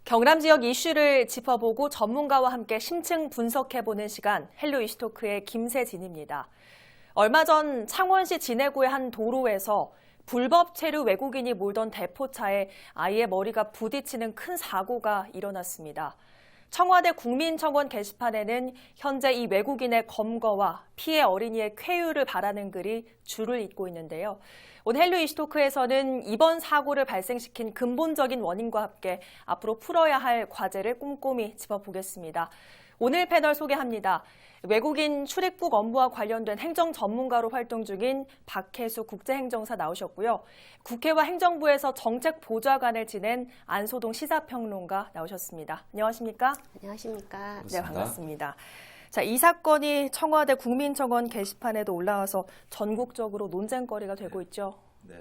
경남 지역 이슈를 짚어보고 전문가와 함께 심층 분석해보는 시간, 헬로 이슈토크의 김세진입니다. 얼마 전 창원시 진해구의 한 도로에서 불법 체류 외국인이 몰던 대포차에 아이의 머리가 부딪히는 큰 사고가 일어났습니다. 청와대 국민청원 게시판에는 현재 이 외국인의 검거와 피해 어린이의 쾌유를 바라는 글이 줄을 잇고 있는데요. 오늘 헬로 이슈토크에서는 이번 사고를 발생시킨 근본적인 원인과 함께 앞으로 풀어야 할 과제를 꼼꼼히 짚어보겠습니다. 오늘 패널 소개합니다. 외국인 출입국 업무와 관련된 행정 전문가로 활동 중인 박혜수 국제행정사 나오셨고요. 국회와 행정부에서 정책보좌관을 지낸 안소동 시사평론가 나오셨습니다. 안녕하십니까? 안녕하십니까? 네, 반갑습니다. 자, 이 사건이 청와대 국민청원 게시판에도 올라와서 전국적으로 논쟁거리가 되고 있죠. 네.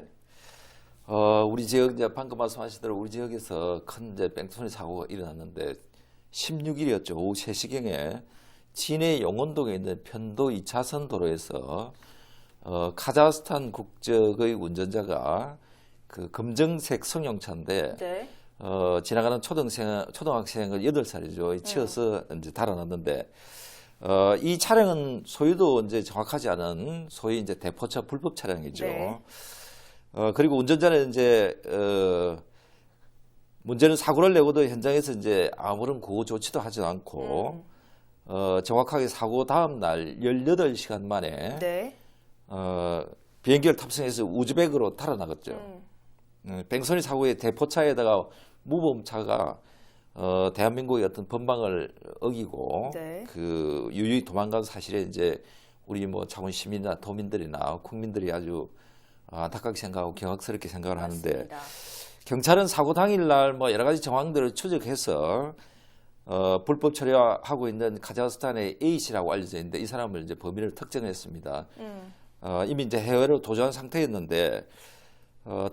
우리 지역 이제 방금 말씀하신 대로 우리 지역에서 큰 이제 뺑소니 사고가 일어났는데 16일이었죠. 오후 3시경에 진해 용원동에 있는 편도 2차선 도로에서 카자흐스탄 국적의 운전자가 그 검정색 승용차인데 네. 지나가는 초등학생을 8살이죠. 치어서 이제 달아났는데 이 차량은 소유도 이제 정확하지 않은 소위 이제 대포차 불법 차량이죠. 네. 그리고 운전자는 이제 문제는 사고를 내고도 현장에서 이제 아무런 구호 조치도 하지 않고 정확하게 사고 다음 날 18시간 만에 네. 비행기를 탑승해서 우즈벡으로 달아나갔죠. 뺑소니 사고의 대포차에다가 무보험차가 대한민국의 어떤 법망을 어기고 네. 그 유유히 도망간 사실에 이제 우리 뭐 창원 시민이나 도민들이나 국민들이 아주 안타깝게 생각하고 경악스럽게 생각을 하는데 맞습니다. 경찰은 사고 당일날 뭐 여러 가지 정황들을 추적해서 불법 처리하고 있는 카자흐스탄의 A 씨라고 알려져 있는데 이 사람을 이제 범인을 특정했습니다. 이미 이제 해외로 도주한 상태였는데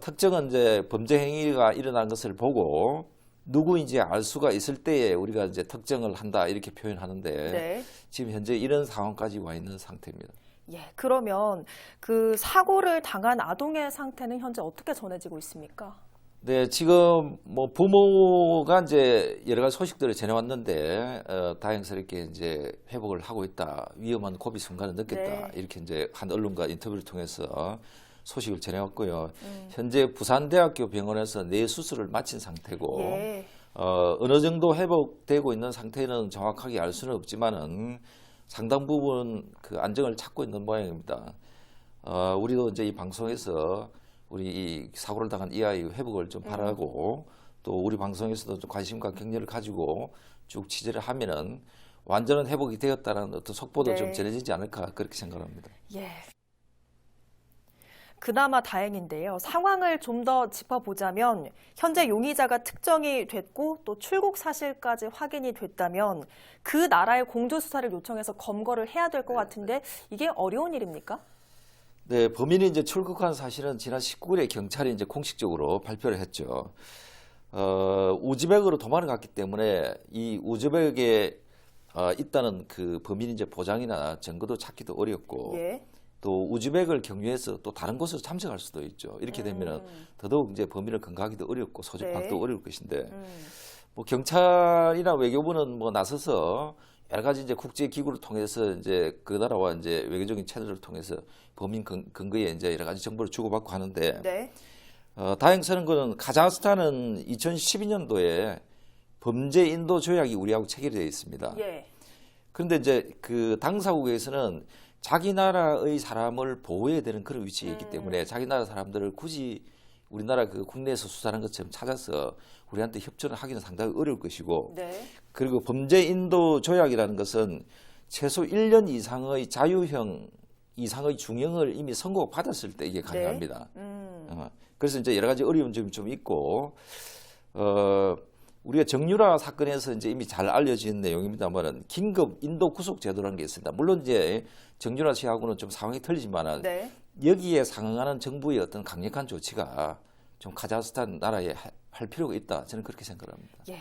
특정은 이제 범죄 행위가 일어난 것을 보고 누구인지 알 수가 있을 때에 우리가 이제 특정을 한다 이렇게 표현하는데 네. 지금 현재 이런 상황까지 와 있는 상태입니다. 예, 그러면 그 사고를 당한 아동의 상태는 현재 어떻게 전해지고 있습니까? 네, 지금 뭐 부모가 이제 여러 가지 소식들을 전해왔는데 다행스럽게 이제 회복을 하고 있다, 위험한 고비 순간을 느꼈다 네. 이렇게 이제 한 언론과 인터뷰를 통해서 소식을 전해왔고요. 현재 부산대학교 병원에서 뇌 수술을 마친 상태고 예. 어느 정도 회복되고 있는 상태는 정확하게 알 수는 없지만은 상당 부분 그 안정을 찾고 있는 모양입니다. 우리도 이제 이 방송에서 우리 이 사고를 당한 이 아이 회복을 좀 바라고 또 우리 방송에서도 좀 관심과 격려를 가지고 쭉 취재를 하면은 완전한 회복이 되었다는 어떤 속보도 네. 좀 전해지지 않을까 그렇게 생각합니다. 예. 그나마 다행인데요. 상황을 좀 더 짚어보자면 현재 용의자가 특정이 됐고 또 출국 사실까지 확인이 됐다면 그 나라의 공조수사를 요청해서 검거를 해야 될 것 같은데 이게 어려운 일입니까? 네, 범인이 이제 출국한 사실은 지난 19일에 경찰이 이제 공식적으로 발표를 했죠. 우즈벡으로 도망을 갔기 때문에 이 우즈벡에 있다는 그 범인이 이제 보장이나 증거도 찾기도 어렵고 예. 또 우즈벡을 경유해서 또 다른 곳으로 참석할 수도 있죠. 이렇게 되면은 더더욱 이제 범인을 검거하기도 어렵고 소집하기도 네. 어려울 것인데 뭐 경찰이나 외교부는 뭐 나서서 여러 가지 이제 국제 기구를 통해서 이제 그 나라와 이제 외교적인 채널을 통해서 범인 근거에 이제 여러 가지 정보를 주고받고 하는데 네. 다행스러운 거는 카자흐스탄은 2012년도에 범죄 인도 조약이 우리하고 체결되어 있습니다. 예. 그런데 이제 그 당사국에서는 자기 나라의 사람을 보호해야 되는 그런 위치에 있기 때문에 자기 나라 사람들을 굳이 우리나라 그 국내에서 수사하는 것처럼 찾아서 우리한테 협조를 하기는 상당히 어려울 것이고 네. 그리고 범죄 인도 조약이라는 것은 최소 1년 이상의 자유형 이상의 중형을 이미 선고받았을 때 이게 가능합니다. 그래서 이제 여러 가지 어려운 점이 좀 있고 우리가 정유라 사건에서 이제 이미 잘 알려진 내용입니다만은 긴급 인도 구속 제도라는 게 있습니다. 물론 이제 정유라 씨하고는 좀 상황이 틀리지만은 네. 여기에 상응하는 정부의 어떤 강력한 조치가 좀 카자흐스탄 나라에 할 필요가 있다. 저는 그렇게 생각합니다. 예.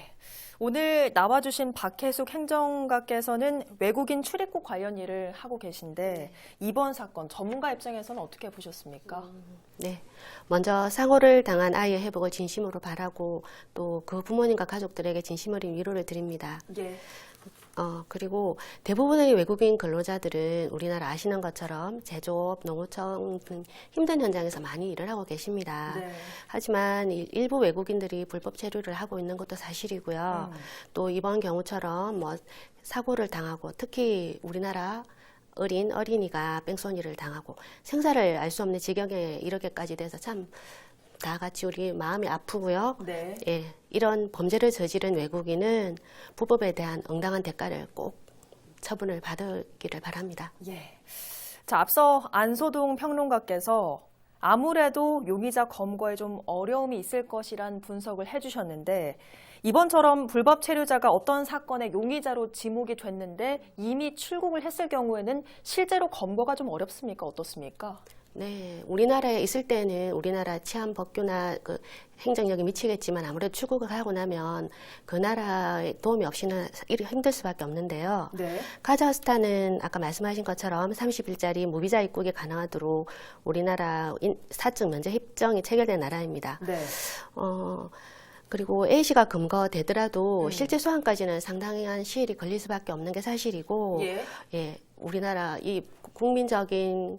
오늘 나와주신 박혜숙 행정가께서는 외국인 출입국 관련 일을 하고 계신데 이번 사건 전문가 입장에서는 어떻게 보셨습니까? 네. 먼저 사고를 당한 아이의 회복을 진심으로 바라고 또 그 부모님과 가족들에게 진심 어린 위로를 드립니다. 예. 그리고 대부분의 외국인 근로자들은 우리나라 아시는 것처럼 제조업, 농어촌 등 힘든 현장에서 많이 일을 하고 계십니다. 네. 하지만 일부 외국인들이 불법 체류를 하고 있는 것도 사실이고요. 또 이번 경우처럼 뭐 사고를 당하고 특히 우리나라 어린이가 뺑소니를 당하고 생사를 알 수 없는 지경에 이르게까지 돼서 참 다 같이 우리 마음이 아프고요. 네. 예, 이런 범죄를 저지른 외국인은 불법에 대한 응당한 대가를 꼭 처분을 받기를 바랍니다. 예. 자, 앞서 안소동 평론가께서 아무래도 용의자 검거에 좀 어려움이 있을 것이란 분석을 해주셨는데 이번처럼 불법 체류자가 어떤 사건의 용의자로 지목이 됐는데 이미 출국을 했을 경우에는 실제로 검거가 좀 어렵습니까? 어떻습니까? 네, 우리나라에 있을 때는 우리나라 치안 법규나 그 행정력이 미치겠지만 아무래도 출국을 하고 나면 그 나라의 도움이 없이는 일이 힘들 수밖에 없는데요. 네. 카자흐스탄은 아까 말씀하신 것처럼 30일짜리 무비자 입국이 가능하도록 우리나라 사증 면제 협정이 체결된 나라입니다. 네. 그리고 A씨가 검거되더라도 실제 소환까지는 상당한 시일이 걸릴 수밖에 없는 게 사실이고, 예. 우리나라 이 국민적인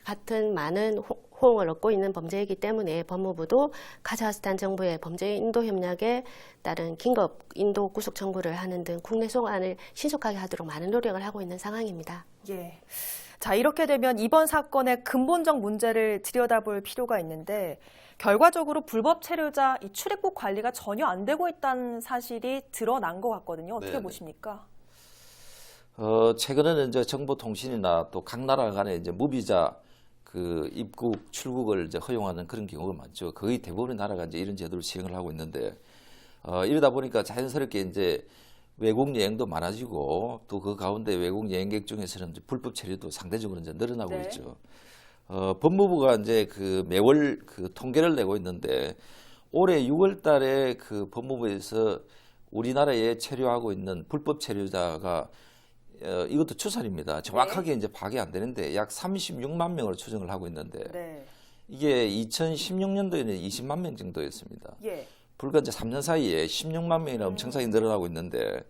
같은 많은 호응을 얻고 있는 범죄이기 때문에 법무부도 카자흐스탄 정부의 범죄 인도 협력에 따른 긴급 인도 구속 청구를 하는 등 국내 송환을 신속하게 하도록 많은 노력을 하고 있는 상황입니다. 예. 자, 이렇게 되면 이번 사건의 근본적 문제를 들여다볼 필요가 있는데 결과적으로 불법 체류자 이 출입국 관리가 전혀 안 되고 있다는 사실이 드러난 것 같거든요. 어떻게 네네. 보십니까? 최근에는 이제 정보통신이나 또 각 나라 간에 이제 무비자 그 입국 출국을 이제 허용하는 그런 경우가 많죠. 거의 대부분의 나라가 이제 이런 제도를 시행을 하고 있는데 이러다 보니까 자연스럽게 이제 외국 여행도 많아지고 또 그 가운데 외국 여행객 중에서는 이제 불법 체류도 상대적으로 이제 늘어나고 네. 있죠. 법무부가 이제 그 매월 그 통계를 내고 있는데 올해 6월 달에 그 법무부에서 우리나라에 체류하고 있는 불법 체류자가 이것도 추산입니다. 정확하게 이제 파악이 안 되는데 약 36만 명으로 추정을 하고 있는데 네. 이게 2016년도에는 20만 명 정도였습니다. 예. 불과 이제 3년 사이에 16만 명이나 엄청나게 늘어나고 있는데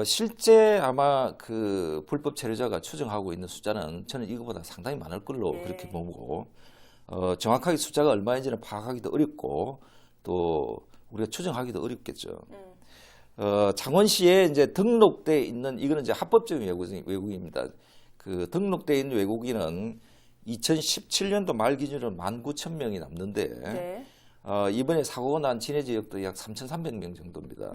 실제 아마 그 불법 체류자가 추정하고 있는 숫자는 저는 이거보다 상당히 많을 걸로 예. 그렇게 보고 정확하게 숫자가 얼마인지는 파악하기도 어렵고 또 우리가 추정하기도 어렵겠죠. 창원시에 이제 등록돼 있는 이거는 이제 합법적인 외국인입니다. 그 등록돼 있는 외국인은 2017년도 말 기준으로 19,000명이 남는데 네. 이번에 사고가 난 진해 지역도 약 3,300명 정도입니다.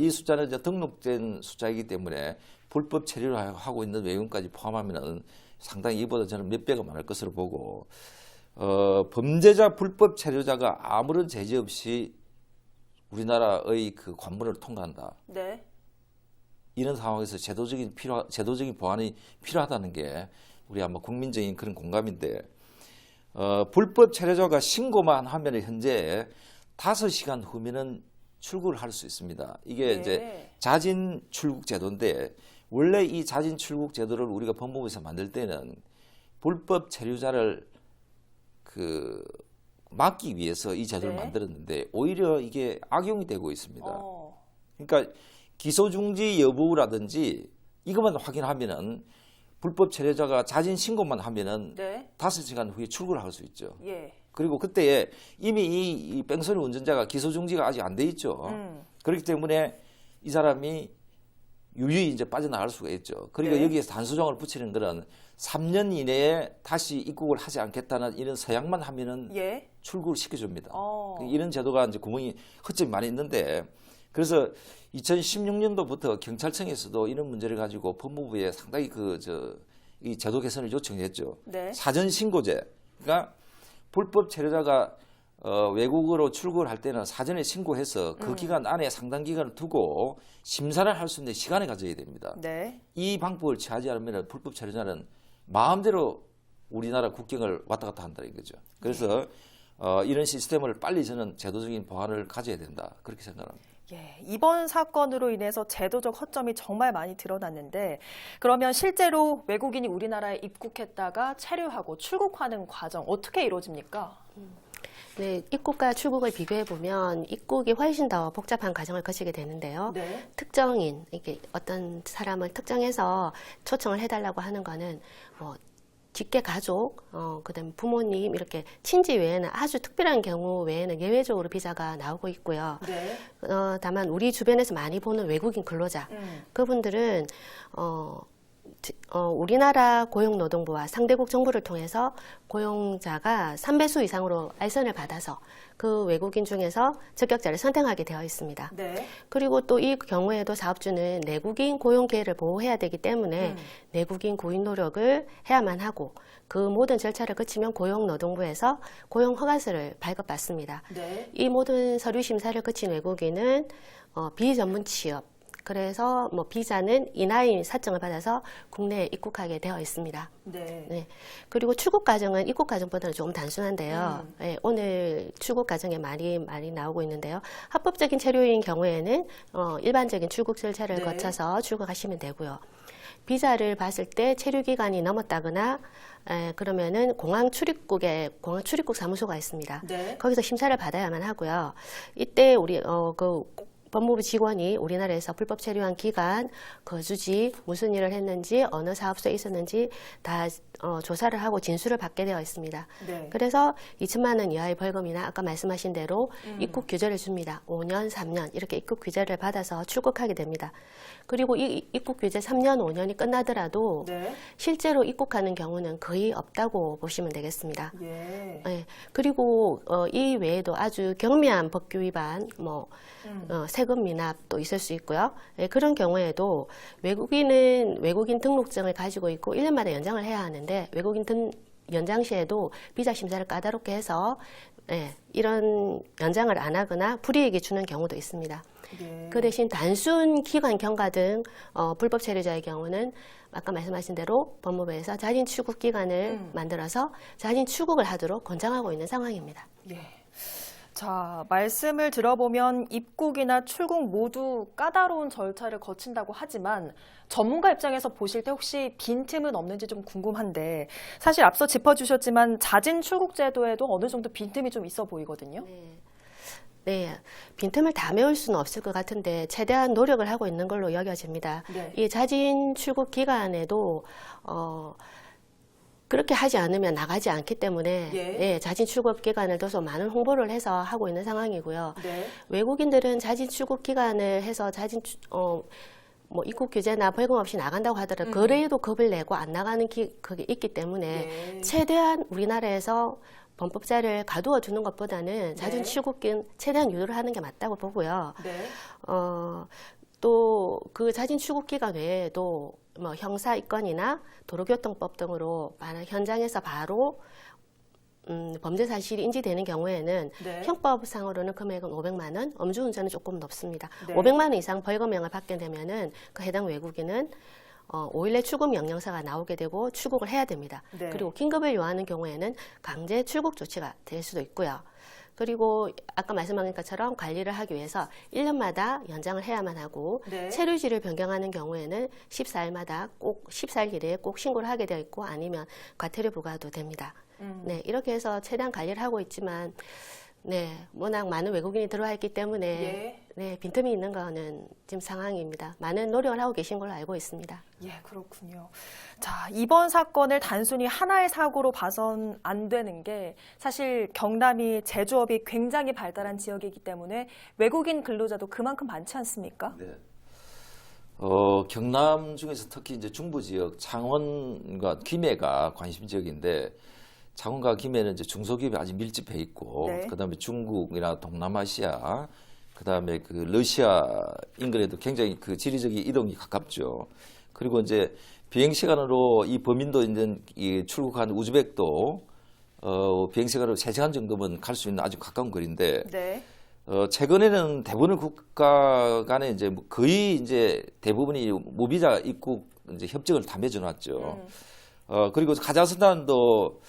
이 숫자는 이제 등록된 숫자이기 때문에 불법 체류를 하고 있는 외국인까지 포함하면은 상당히 이보다 저는 몇 배가 많을 것으로 보고 범죄자 불법 체류자가 아무런 제재 없이 우리나라의 그 관문을 통과한다. 네. 이런 상황에서 제도적인 보완이 필요하다는 게 우리 아마 국민적인 그런 공감인데 불법 체류자가 신고만 하면 현재 5시간 후면은 출국을 할 수 있습니다. 이게 네. 이제 자진 출국 제도인데 원래 이 자진 출국 제도를 우리가 법무부에서 만들 때는 불법 체류자를 그 막기 위해서 이 제도를 네. 만들었는데 오히려 이게 악용이 되고 있습니다. 그러니까 기소 중지 여부라든지 이것만 확인하면은 불법 체류자가 자진 신고만 하면은 네. 5시간 후에 출국을 할 수 있죠. 예. 그리고 그때에 이미 이 뺑소니 운전자가 기소 중지가 아직 안 돼 있죠. 그렇기 때문에 이 사람이 유유히 이제 빠져나갈 수가 있죠. 그러니까 네. 여기에서 단수정을 붙이는 거는 3년 이내에 다시 입국을 하지 않겠다는 이런 서약만 하면은 예. 출국을 시켜줍니다. 어. 이런 제도가 이제 구멍이 허점이 많이 있는데 그래서 2016년도부터 경찰청에서도 이런 문제를 가지고 법무부에 상당히 이 제도 개선을 요청했죠. 네. 사전 신고제. 그러니까 불법 체류자가 외국으로 출국을 할 때는 사전에 신고해서 그 기간 안에 상당 기간을 두고 심사를 할 수 있는 시간을 가져야 됩니다. 네. 이 방법을 취하지 않으면 불법 체류자는 마음대로 우리나라 국경을 왔다 갔다 한다는 거죠. 그래서 이런 시스템을 빨리 저는 제도적인 보완을 가져야 된다 그렇게 생각합니다. 예, 이번 사건으로 인해서 제도적 허점이 정말 많이 드러났는데 그러면 실제로 외국인이 우리나라에 입국했다가 체류하고 출국하는 과정 어떻게 이루어집니까? 네, 입국과 출국을 비교해 보면 입국이 훨씬 더 복잡한 과정을 거치게 되는데요. 네. 특정인, 이게 어떤 사람을 특정해서 초청을 해달라고 하는 거는 뭐 직계 가족, 그다음 부모님 이렇게 친지 외에는 아주 특별한 경우 외에는 예외적으로 비자가 나오고 있고요. 네. 다만 우리 주변에서 많이 보는 외국인 근로자, 그분들은 우리나라 고용노동부와 상대국 정부를 통해서 고용자가 3배수 이상으로 알선을 받아서 그 외국인 중에서 적격자를 선택하게 되어 있습니다. 네. 그리고 또 이 경우에도 사업주는 내국인 고용 기회를 보호해야 되기 때문에 내국인 구인 노력을 해야만 하고 그 모든 절차를 거치면 고용노동부에서 고용 허가서를 발급받습니다. 네. 이 모든 서류 심사를 거친 외국인은 비전문 취업, 그래서 뭐 비자는 인하인 사정을 받아서 국내에 입국하게 되어 있습니다. 네. 네. 그리고 출국 과정은 입국 과정보다는 조금 단순한데요. 네, 오늘 출국 과정에 많이 나오고 있는데요. 합법적인 체류인 경우에는 일반적인 출국 절차를 네. 거쳐서 출국하시면 되고요. 비자를 봤을 때 체류 기간이 넘었다거나 그러면은 공항 출입국 사무소가 있습니다. 네. 거기서 심사를 받아야만 하고요. 이때 우리 법무부 직원이 우리나라에서 불법 체류한 기간, 거주지, 무슨 일을 했는지, 어느 사업소에 있었는지 다 조사를 하고 진술을 받게 되어 있습니다. 네. 그래서 2천만 원 이하의 벌금이나 아까 말씀하신 대로 입국 규제를 줍니다. 5년, 3년 이렇게 입국 규제를 받아서 출국하게 됩니다. 그리고 이 입국 규제 3년, 5년이 끝나더라도 네. 실제로 입국하는 경우는 거의 없다고 보시면 되겠습니다. 예. 네. 그리고 이 외에도 아주 경미한 법규 위반, 세금 미납도 있을 수 있고요. 네, 그런 경우에도 외국인 등록증을 가지고 있고 1년마다 연장을 해야 하는데 외국인 연장 시에도 비자 심사를 까다롭게 해서 이런 연장을 안 하거나 불이익이 주는 경우도 있습니다. 예. 그 대신 단순 기관 경과 등 불법 체류자의 경우는 아까 말씀하신 대로 법무부에서 자진 출국 기간을 만들어서 자진 출국을 하도록 권장하고 있는 상황입니다. 예. 자, 말씀을 들어보면 입국이나 출국 모두 까다로운 절차를 거친다고 하지만 전문가 입장에서 보실 때 혹시 빈틈은 없는지 좀 궁금한데 사실 앞서 짚어주셨지만 자진 출국 제도에도 어느 정도 빈틈이 좀 있어 보이거든요. 네, 빈틈을 다 메울 수는 없을 것 같은데 최대한 노력을 하고 있는 걸로 여겨집니다. 네. 이 자진 출국 기간에도 그렇게 하지 않으면 나가지 않기 때문에 예. 자진 출국 기간을 둬서 많은 홍보를 해서 하고 있는 상황이고요. 네. 외국인들은 자진 출국 기간을 해서 뭐 입국 규제나 벌금 없이 나간다고 하더라도 그래도 겁을 내고 안 나가는 그게 있기 때문에 예. 최대한 우리나라에서 범법자를 가두어 두는 것보다는 자진 출국은 최대한 유도를 하는 게 맞다고 보고요. 네. 또 그 자진 출국 기간 외에도 뭐 형사 입건이나 도로교통법 등으로 만약 현장에서 바로 범죄 사실이 인지되는 경우에는 네. 형법상으로는 금액은 500만 원, 음주운전은 조금 높습니다. 네. 500만 원 이상 벌금형을 받게 되면은 그 해당 외국인은 5일 내 출국 명령서가 나오게 되고 출국을 해야 됩니다. 네. 그리고 긴급을 요하는 경우에는 강제 출국 조치가 될 수도 있고요. 그리고 아까 말씀하신 것처럼 관리를 하기 위해서 1년마다 연장을 해야만 하고 네. 체류지를 변경하는 경우에는 14일마다 꼭 14일 이내에 꼭 신고를 하게 되어 있고 아니면 과태료 부과도 됩니다. 네, 이렇게 해서 최대한 관리를 하고 있지만 워낙 많은 외국인이 들어와 있기 때문에 빈틈이 있는 거는 지금 상황입니다. 많은 노력을 하고 계신 걸로 알고 있습니다. 예, 그렇군요. 자, 이번 사건을 단순히 하나의 사고로 봐선 안 되는 게 사실 경남이 제조업이 굉장히 발달한 지역이기 때문에 외국인 근로자도 그만큼 많지 않습니까? 네. 경남 중에서 특히 이제 중부 지역 창원과 김해가 관심 지역인데 창원과 김해는 이제 중소기업이 아주 밀집해 있고 네. 그다음에 중국이나 동남아시아 그다음에 그 러시아 인근에도 굉장히 그 지리적인 이동이 가깝죠. 그리고 이제 비행 시간으로 이 범인도 이제 이 출국한 우즈벡도 비행 시간으로 3시간 정도면 갈 수 있는 아주 가까운 거리인데 네. 최근에는 대부분의 국가 간에 이제 거의 이제 대부분이 무비자 입국 이제 협정을 다 맺어놨죠. 그리고 카자흐스탄도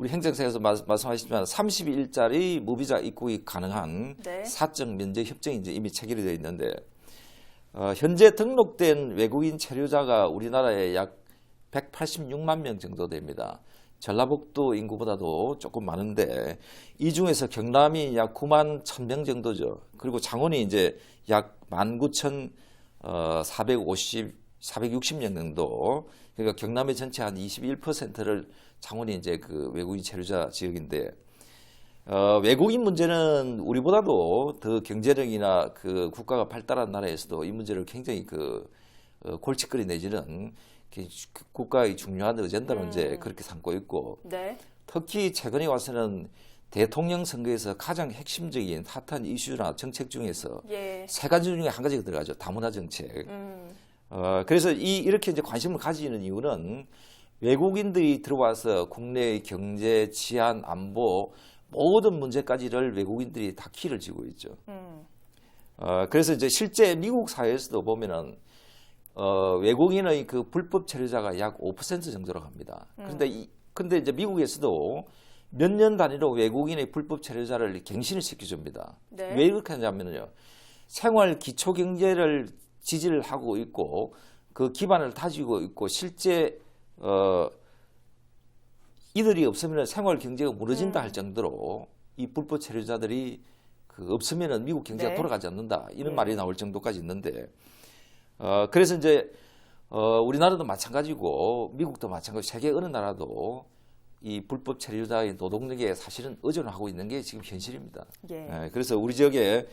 우리 행정사에서 말씀하시지만 30일짜리 무비자 입국이 가능한 네. 사적 면제 협정이 이제 이미 체결이 되어 있는데 현재 등록된 외국인 체류자가 우리나라에 약 186만 명 정도 됩니다. 전라북도 인구보다도 조금 많은데 이 중에서 경남이 약 9만 1,000명 정도죠. 그리고 창원이 이제 약 19,460명 정도. 그러니까 경남의 전체 한 21%를 창원이 이제 그 외국인 체류자 지역인데 외국인 문제는 우리보다도 더 경제력이나 그 국가가 발달한 나라에서도 이 문제를 굉장히 골칫거리 내지는 국가의 중요한 어젠다로 이제 그렇게 삼고 있고 네. 특히 최근에 와서는 대통령 선거에서 가장 핵심적인 핫한 이슈나 정책 중에서 예. 세 가지 중에 한 가지가 들어가죠. 다문화 정책. 그래서 이렇게 이제 관심을 가지는 이유는 외국인들이 들어와서 국내의 경제, 치안, 안보 모든 문제까지를 외국인들이 다 키를 쥐고 있죠. 그래서 이제 실제 미국 사회에서도 보면은 외국인의 그 불법 체류자가 약 5% 정도로 갑니다. 근데 이제 미국에서도 몇 년 단위로 외국인의 불법 체류자를 갱신을 시켜줍니다. 네. 왜 이렇게 하냐면요. 생활 기초 경제를 지지를 하고 있고 그 기반을 다지고 있고 실제 이들이 없으면 생활 경제가 무너진다 할 정도로 이 불법 체류자들이 없으면은 미국 경제가 네. 돌아가지 않는다 이런 말이 나올 정도까지 있는데 그래서 이제 우리나라도 마찬가지고 미국도 마찬가지 세계 어느 나라도 이 불법 체류자의 노동력에 사실은 의존하고 있는 게 지금 현실입니다. 예. 그래서 우리 지역에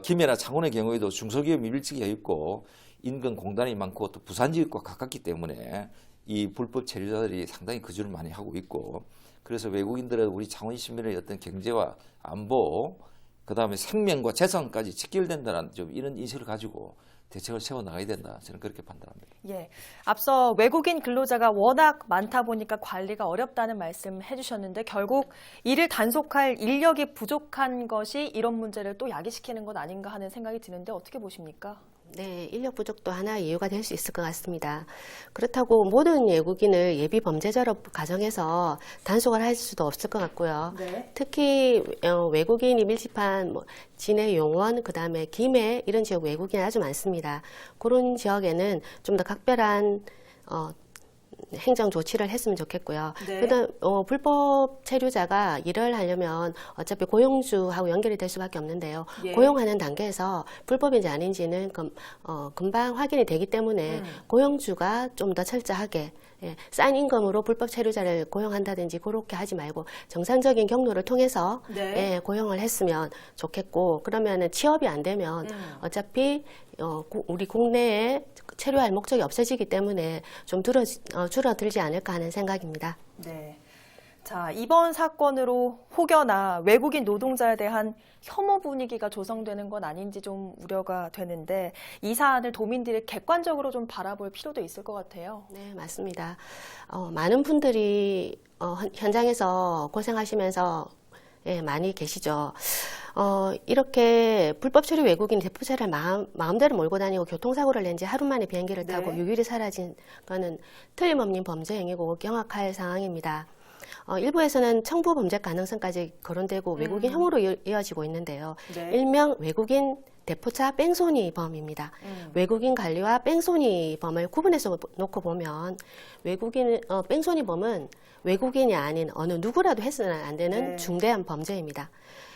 김해나 창원의 경우에도 중소기업이 밀집해 있고 인근 공단이 많고 또 부산 지역과 가깝기 때문에 이 불법 체류자들이 상당히 거주를 많이 하고 있고 그래서 외국인들은 우리 창원 시민의 어떤 경제와 안보 그다음에 생명과 재산까지 직결된다는 좀 이런 인식을 가지고 대책을 세워 나가야 된다. 저는 그렇게 판단합니다. 예. 앞서 외국인 근로자가 워낙 많다 보니까 관리가 어렵다는 말씀 해주셨는데 결국 이를 단속할 인력이 부족한 것이 이런 문제를 또 야기시키는 것 아닌가 하는 생각이 드는데 어떻게 보십니까? 네, 인력 부족도 하나의 이유가 될 수 있을 것 같습니다. 그렇다고 모든 외국인을 예비 범죄자로 가정해서 단속을 할 수도 없을 것 같고요. 네. 특히 외국인이 밀집한 진해, 용원, 그다음에 김해 이런 지역 외국인이 아주 많습니다. 그런 지역에는 좀 더 각별한 행정 조치를 했으면 좋겠고요. 네. 그다음 불법 체류자가 일을 하려면 어차피 고용주하고 연결이 될 수밖에 없는데요. 예. 고용하는 단계에서 불법인지 아닌지는 금방 확인이 되기 때문에 고용주가 좀 더 철저하게 쌓인 임금으로 불법 체류자를 고용한다든지 그렇게 하지 말고 정상적인 경로를 통해서 네. 고용을 했으면 좋겠고 그러면은 취업이 안 되면 어차피 우리 국내에 체류할 목적이 없어지기 때문에 좀 줄어들지 않을까 하는 생각입니다. 네. 자, 이번 사건으로 혹여나 외국인 노동자에 대한 혐오 분위기가 조성되는 건 아닌지 좀 우려가 되는데 이 사안을 도민들이 객관적으로 좀 바라볼 필요도 있을 것 같아요. 네, 맞습니다. 많은 분들이 현장에서 고생하시면서 많이 계시죠. 이렇게 불법 체류 외국인 대포차를 마음대로 몰고 다니고 교통사고를 낸 지 하루 만에 비행기를 타고 네. 6일이 사라진 거는 틀림없는 범죄 행위고 경악할 상황입니다. 일부에서는 청부 범죄 가능성까지 거론되고 외국인 혐오로 이어지고 있는데요. 네. 일명 외국인 대포차 뺑소니 범입니다. 외국인 관리와 뺑소니 범을 구분해서 놓고 보면 외국인 뺑소니 범은 외국인이 아닌 어느 누구라도 해서는 안 되는 네. 중대한 범죄입니다.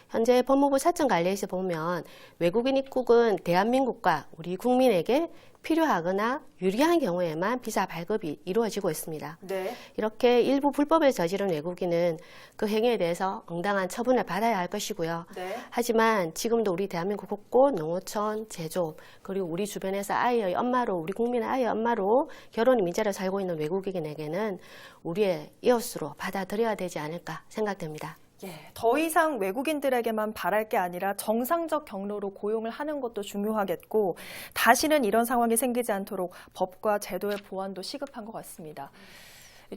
현재 법무부 사정관리에서 보면 외국인 입국은 대한민국과 우리 국민에게 필요하거나 유리한 경우에만 비자 발급이 이루어지고 있습니다. 네. 이렇게 일부 불법을 저지른 외국인은 그 행위에 대해서 응당한 처분을 받아야 할 것이고요. 네. 하지만 지금도 우리 대한민국 곳곳 농어촌, 제조업, 그리고 우리 주변에서 아이의 엄마로, 우리 국민의 아이의 엄마로 결혼 민자를 살고 있는 외국인에게는 우리의 이웃으로 받아들여야 되지 않을까 생각됩니다. 예, 더 이상 외국인들에게만 바랄 게 아니라 정상적 경로로 고용을 하는 것도 중요하겠고 다시는 이런 상황이 생기지 않도록 법과 제도의 보완도 시급한 것 같습니다.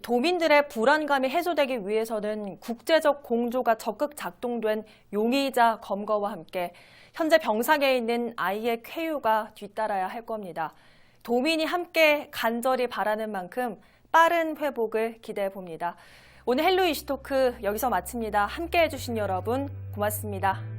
도민들의 불안감이 해소되기 위해서는 국제적 공조가 적극 작동된 용의자 검거와 함께 현재 병상에 있는 아이의 쾌유가 뒤따라야 할 겁니다. 도민이 함께 간절히 바라는 만큼 빠른 회복을 기대해 봅니다. 오늘 헬로 이슈토크 여기서 마칩니다. 함께해 주신 여러분 고맙습니다.